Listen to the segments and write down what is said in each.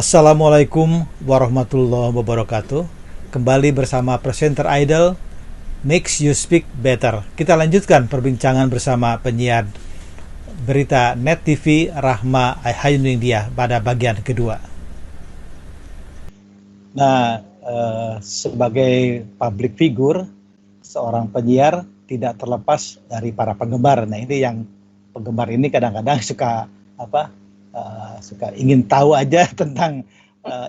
Assalamualaikum warahmatullahi wabarakatuh. Kembali bersama presenter Idol Makes You Speak Better. Kita lanjutkan perbincangan bersama penyiar berita Net TV Rahma Hayuningdia pada bagian kedua. Nah, sebagai public figure, seorang penyiar tidak terlepas dari para penggemar. Nah, ini yang penggemar ini kadang-kadang suka suka ingin tahu aja tentang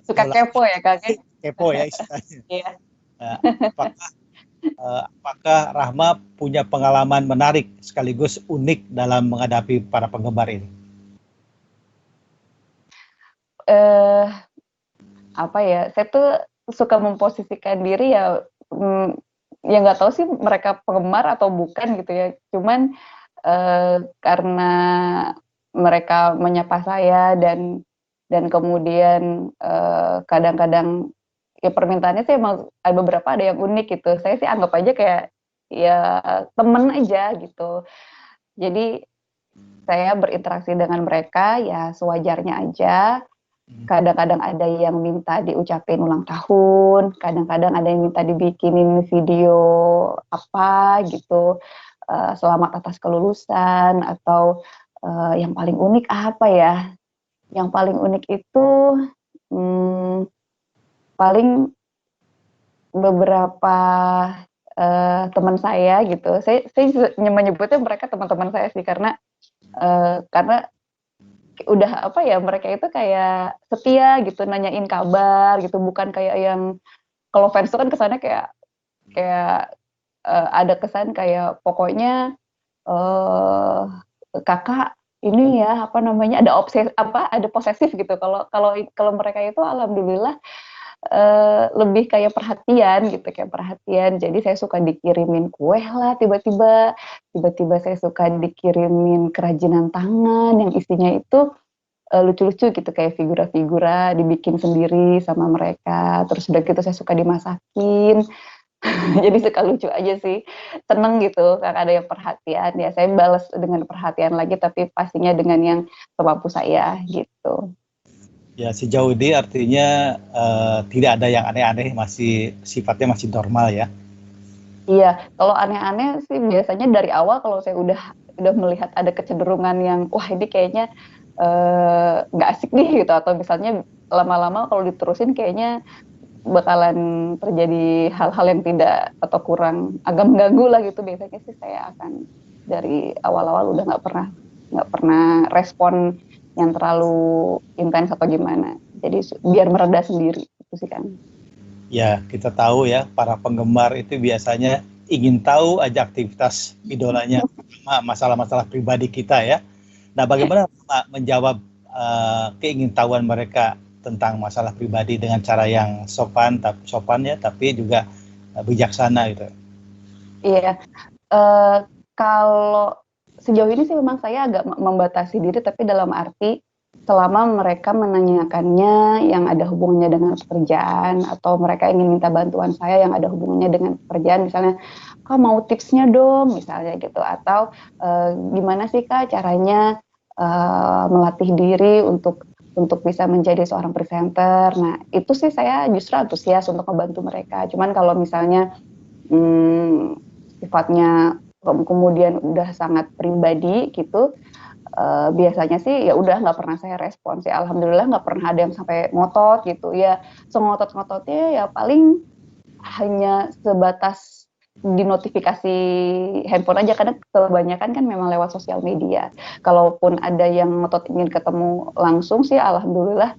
Suka kepo ya Kak? kepo ya istilahnya. Iya. Apakah apakah Rahma punya pengalaman menarik sekaligus unik dalam menghadapi para penggemar ini? Apa ya? Saya tuh suka memposisikan diri ya, ya nggak tahu sih mereka penggemar atau bukan gitu ya. Cuman karena mereka menyapa saya dan kemudian kadang-kadang ya permintaannya sih emang ada beberapa ada yang unik gitu. Saya sih anggap aja kayak ya temen aja gitu. Jadi saya berinteraksi dengan mereka ya sewajarnya aja. Kadang-kadang ada yang minta diucapin ulang tahun, kadang-kadang ada yang minta dibikinin video apa gitu, selamat atas kelulusan atau yang paling unik apa ya? Yang paling unik itu paling beberapa teman saya gitu. Saya menyebutnya mereka teman-teman saya sih karena udah apa ya, mereka itu kayak setia gitu, nanyain kabar gitu, bukan kayak yang kalau fans itu kan kesannya kayak kayak ada kesan kayak pokoknya kakak ini ya apa namanya ada ada posesif gitu. Kalau mereka itu alhamdulillah lebih kayak perhatian gitu, kayak perhatian. Jadi saya suka dikirimin kue lah tiba-tiba saya suka dikirimin kerajinan tangan yang isinya itu lucu-lucu gitu kayak figura-figura dibikin sendiri sama mereka. Terus udah gitu saya suka dimasakin. Jadi suka lucu aja sih. Seneng gitu karena ada yang perhatian. Ya saya balas dengan perhatian lagi tapi pastinya dengan yang semampu saya gitu. Ya sejauh ini artinya tidak ada yang aneh-aneh, masih sifatnya masih normal ya. Iya, kalau aneh-aneh sih biasanya dari awal kalau saya udah melihat ada kecenderungan yang wah ini kayaknya nggak asik nih gitu atau misalnya lama-lama kalau diterusin kayaknya bakalan terjadi hal-hal yang tidak atau kurang agak mengganggu lah gitu, biasanya sih saya akan dari awal-awal udah nggak pernah respon yang terlalu intens atau gimana. Jadi biar mereda sendiri itu sih kan. Ya, kita tahu ya, para penggemar itu biasanya ingin tahu aja aktivitas idolanya, masalah-masalah pribadi kita ya. Nah, bagaimana Pak menjawab keingintahuan mereka tentang masalah pribadi dengan cara yang sopan ya, tapi juga bijaksana gitu. Iya, kalau sejauh ini sih memang saya agak membatasi diri, tapi dalam arti selama mereka menanyakannya yang ada hubungannya dengan pekerjaan atau mereka ingin minta bantuan saya yang ada hubungannya dengan pekerjaan, misalnya Kak mau tipsnya dong misalnya gitu, atau gimana sih Kak caranya melatih diri untuk bisa menjadi seorang presenter. Nah itu sih saya justru antusias untuk membantu mereka. Cuman kalau misalnya sifatnya kemudian udah sangat pribadi gitu, biasanya sih ya udah nggak pernah saya respon sih, alhamdulillah nggak pernah ada yang sampai ngotot gitu ya. Sengotot-ngototnya ya paling hanya sebatas di notifikasi handphone aja, karena kebanyakan kan memang lewat sosial media. Kalaupun ada yang ngotot ingin ketemu langsung sih alhamdulillah,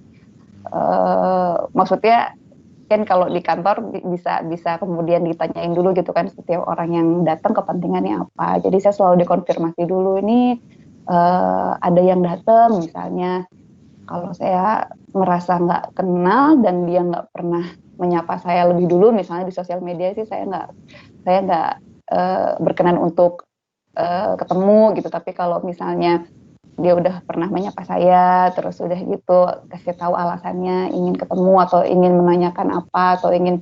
maksudnya kan kalau di kantor bisa kemudian ditanyain dulu gitu kan setiap orang yang datang kepentingannya apa. Jadi saya selalu dikonfirmasi dulu ini ada yang datang misalnya. Kalau saya merasa nggak kenal dan dia nggak pernah menyapa saya lebih dulu misalnya di sosial media sih saya nggak berkenan untuk ketemu gitu. Tapi kalau misalnya dia udah pernah menyapa saya, terus udah gitu kasih tahu alasannya ingin ketemu atau ingin menanyakan apa atau ingin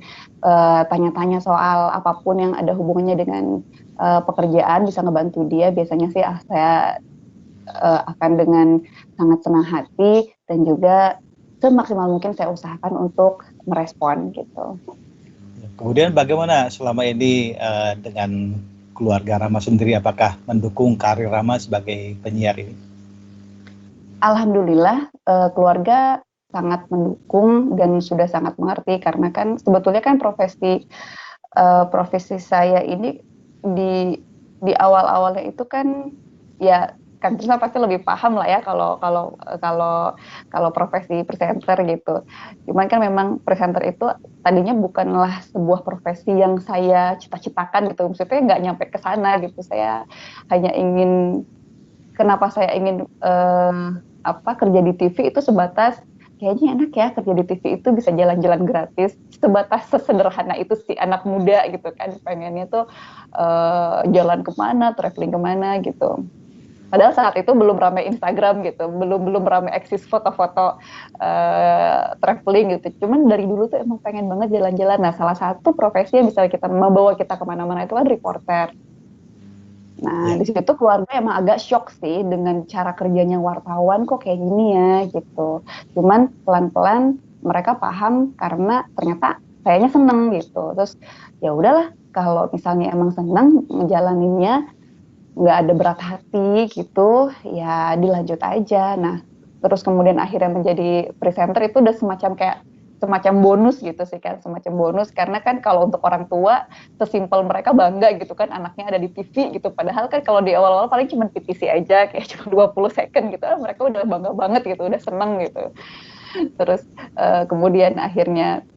tanya-tanya soal apapun yang ada hubungannya dengan pekerjaan, bisa ngebantu dia, biasanya sih saya akan dengan sangat senang hati dan juga semaksimal mungkin saya usahakan untuk merespon gitu. Kemudian bagaimana selama ini dengan keluarga Rama sendiri, apakah mendukung karir Rama sebagai penyiar ini? Alhamdulillah keluarga sangat mendukung dan sudah sangat mengerti, karena kan sebetulnya kan profesi saya ini di awal-awalnya itu kan ya kan Trisna pasti lebih paham lah ya kalau profesi presenter gitu. Cuman kan memang presenter itu tadinya bukanlah sebuah profesi yang saya cita-citakan gitu. Maksudnya nggak nyampe ke sana gitu. Saya hanya ingin kenapa saya ingin kerja di TV itu sebatas kayaknya enak ya kerja di TV itu bisa jalan-jalan gratis, sebatas sesederhana itu sih anak muda gitu kan, pengennya tuh jalan kemana, traveling kemana gitu. Padahal saat itu belum ramai Instagram gitu, belum ramai eksis foto-foto traveling gitu. Cuman dari dulu tuh emang pengen banget jalan-jalan. Nah, salah satu profesi yang bisa kita membawa kita kemana-mana itu kan reporter. Nah, di situ keluarga emang agak shock sih dengan cara kerjanya wartawan kok kayak gini ya gitu. Cuman pelan-pelan mereka paham karena ternyata kayaknya seneng gitu. Terus ya udahlah, kalau misalnya emang seneng ngejalaninnya, nggak ada berat hati gitu, ya dilanjut aja. Nah, terus kemudian akhirnya menjadi presenter itu udah semacam bonus gitu sih kan, semacam bonus, karena kan kalau untuk orang tua sesimpel mereka bangga gitu kan anaknya ada di TV gitu, padahal kan kalau di awal-awal paling cuma PTC aja kayak cuma 20 second gitu, mereka udah bangga banget gitu, udah seneng gitu. Terus kemudian akhirnya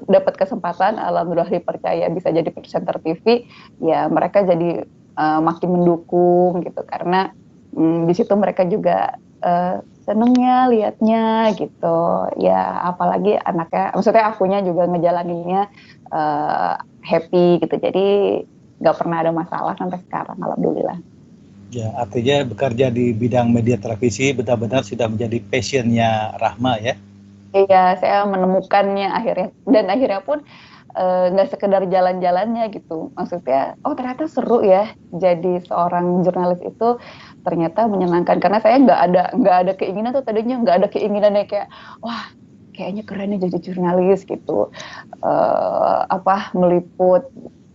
dapat kesempatan, alhamdulillah dipercaya bisa jadi presenter TV, ya mereka jadi makin mendukung gitu, karena di situ mereka juga senengnya liatnya gitu ya, apalagi anaknya, maksudnya akunya juga ngejalaninnya happy gitu, jadi nggak pernah ada masalah sampai sekarang, alhamdulillah. Ya, artinya bekerja di bidang media televisi benar-benar sudah menjadi passionnya Rahma ya. Iya, saya menemukannya akhirnya, dan akhirnya pun nggak sekedar jalan-jalannya gitu. Maksudnya, oh ternyata seru ya jadi seorang jurnalis itu, ternyata menyenangkan. Karena saya nggak ada keinginan tuh tadinya, nggak ada keinginannya kayak, wah kayaknya keren nih jadi jurnalis gitu. Meliput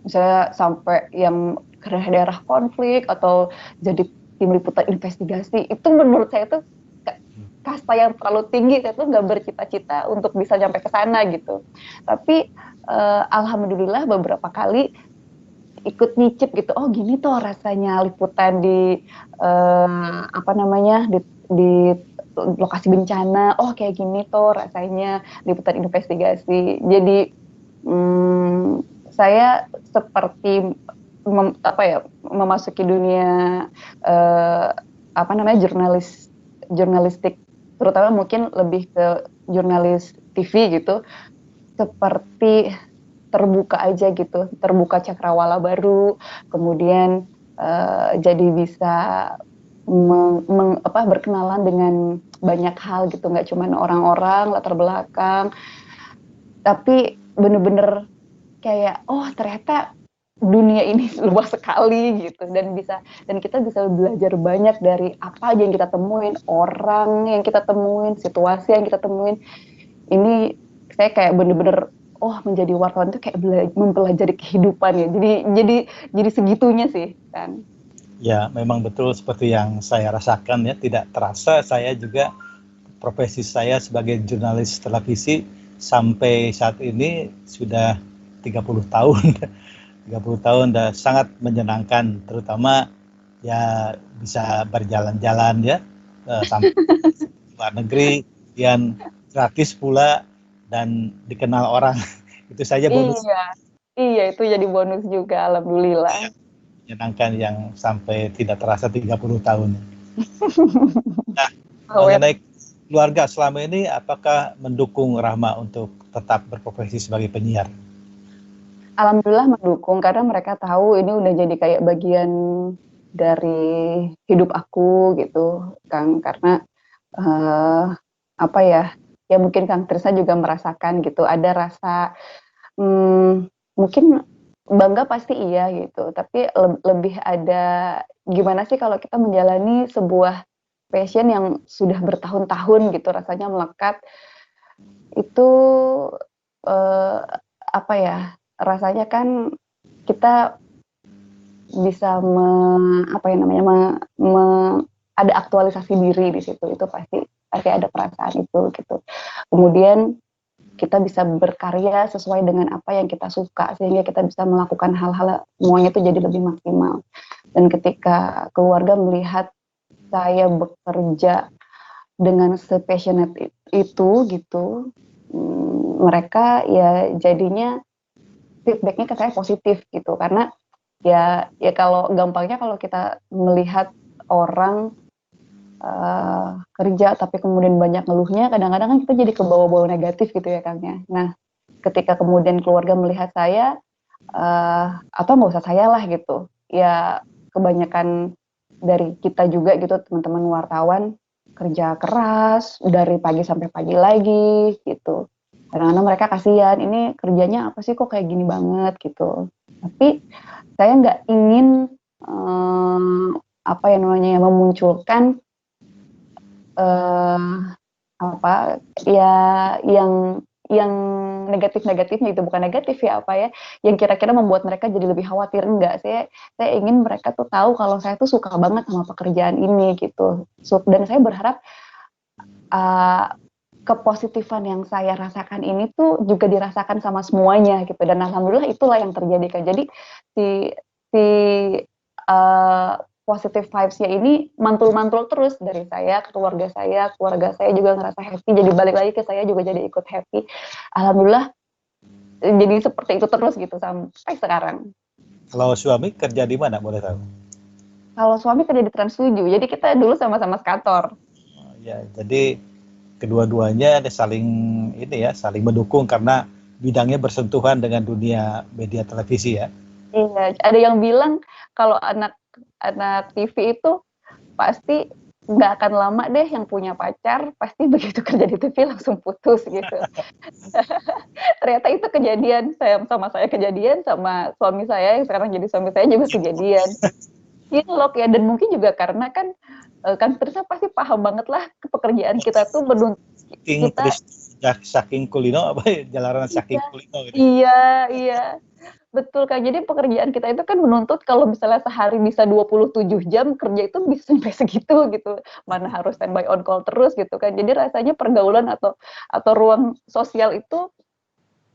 misalnya sampai yang ke daerah konflik atau jadi tim liputan investigasi, itu menurut saya tuh kasta yang terlalu tinggi. Saya tuh nggak bercita-cita untuk bisa sampai ke sana gitu. Tapi alhamdulillah beberapa kali ikut nyicip gitu, oh gini tuh rasanya liputan di di lokasi bencana, oh kayak gini tuh rasanya liputan investigasi. Jadi saya seperti memasuki dunia jurnalistik, terutama mungkin lebih ke jurnalis TV gitu, seperti terbuka aja gitu, terbuka cakrawala baru, kemudian jadi bisa berkenalan dengan banyak hal gitu, nggak cuma orang-orang latar belakang, tapi bener-bener kayak oh ternyata dunia ini luas sekali gitu, dan kita bisa belajar banyak dari apa aja yang kita temuin, orang yang kita temuin, situasi yang kita temuin. Ini saya kayak bener-bener menjadi wartawan itu kayak mempelajari kehidupan ya. Jadi segitunya sih kan. Ya, memang betul seperti yang saya rasakan ya, tidak terasa saya juga profesi saya sebagai jurnalis televisi sampai saat ini sudah 30 tahun. 30 tahun dan sangat menyenangkan, terutama ya bisa berjalan-jalan ya sampai luar negeri, dan gratis pula dan dikenal orang. Itu saja bonus. Iya itu jadi bonus juga, alhamdulillah. Menyenangkan yang sampai tidak terasa 30 tahun. Nah, mengenai keluarga selama ini, apakah mendukung Rahma untuk tetap berprofesi sebagai penyiar? Alhamdulillah mendukung, karena mereka tahu ini udah jadi kayak bagian dari hidup aku gitu, Kang. Karena ya mungkin Kang Trisna juga merasakan gitu, ada rasa mungkin bangga pasti iya gitu, tapi lebih ada gimana sih kalau kita menjalani sebuah passion yang sudah bertahun-tahun gitu rasanya melekat, itu eh, apa ya, rasanya kan kita bisa apa ya namanya, ada aktualisasi diri di situ, itu pasti pasti ada perasaan itu gitu. Kemudian kita bisa berkarya sesuai dengan apa yang kita suka, sehingga kita bisa melakukan hal-hal semuanya itu jadi lebih maksimal. Dan ketika keluarga melihat saya bekerja dengan se-passionate itu gitu, mereka ya jadinya feedbacknya ke saya positif gitu, karena ya kalau gampangnya kalau kita melihat orang kerja tapi kemudian banyak ngeluhnya, kadang-kadang kan kita jadi kebawa-bawa negatif gitu ya Kang ya. Nah, ketika kemudian keluarga melihat saya, atau nggak usah saya lah gitu, ya kebanyakan dari kita juga gitu, teman-teman wartawan kerja keras dari pagi sampai pagi lagi gitu. Kadang-kadang mereka kasihan, ini kerjanya apa sih kok kayak gini banget gitu. Tapi saya nggak ingin apa yang namanya memunculkan apa ya, yang negatif-negatifnya, itu bukan negatif ya, apa ya, yang kira-kira membuat mereka jadi lebih khawatir. Enggak, saya ingin mereka tuh tahu kalau saya tuh suka banget sama pekerjaan ini gitu. Dan saya berharap kepositifan yang saya rasakan ini tuh juga dirasakan sama semuanya gitu, dan alhamdulillah itulah yang terjadi Kak. Jadi si positive vibes-nya ini mantul-mantul terus dari saya ke keluarga saya juga ngerasa happy, jadi balik lagi ke saya juga jadi ikut happy. Alhamdulillah jadi seperti itu terus gitu sampai sekarang. Kalau suami kerja di mana boleh tahu? Kalau suami kerja di Trans 7, jadi kita dulu sama-sama sekantor. Ya, jadi kedua-duanya saling saling mendukung karena bidangnya bersentuhan dengan dunia media televisi ya. Iya, ada yang bilang kalau anak TV itu pasti nggak akan lama deh yang punya pacar, pasti begitu kerja di TV langsung putus gitu. Ternyata itu kejadian, sama saya kejadian, sama suami saya yang sekarang jadi suami saya juga kejadian. Gitu loh ya, dan mungkin juga karena kan Trisha pasti paham banget lah pekerjaan kita tuh kita saking kulino apa ya, jalanan saking kulino gitu. Iya. Betul Kak, jadi pekerjaan kita itu kan menuntut kalau misalnya sehari bisa 27 jam, kerja itu bisa sampai segitu gitu. Mana harus standby on call terus gitu kan. Jadi rasanya pergaulan atau ruang sosial itu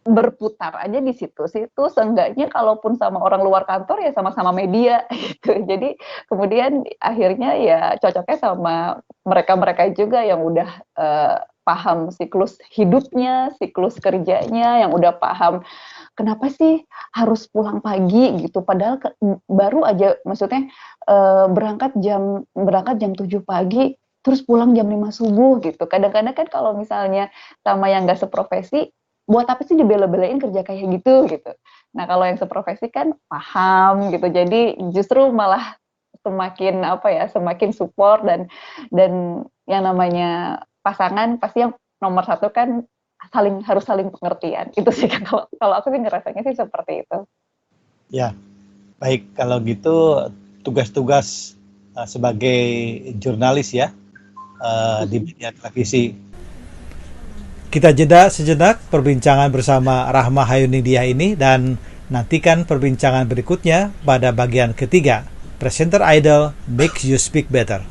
berputar aja di situ seenggaknya, kalaupun sama orang luar kantor ya sama-sama media gitu. Jadi kemudian akhirnya ya cocoknya sama mereka-mereka juga yang udah paham siklus hidupnya, siklus kerjanya, yang udah paham kenapa sih harus pulang pagi gitu, padahal baru aja maksudnya berangkat jam 7 pagi terus pulang jam 5 subuh gitu. Kadang-kadang kan kalau misalnya sama yang nggak seprofesi, buat apa sih dibela-belain kerja kayak gitu. Nah, kalau yang seprofesi kan paham gitu. Jadi justru malah semakin support, dan yang namanya pasangan pasti yang nomor satu kan harus saling pengertian. Itu sih kalau aku sih ngerasanya sih seperti itu. Ya, baik, kalau gitu tugas-tugas sebagai jurnalis ya di media televisi. Kita jeda sejenak perbincangan bersama Rahma Hayunidiah ini, dan nantikan perbincangan berikutnya pada bagian ketiga. Presenter Idol Makes You Speak Better.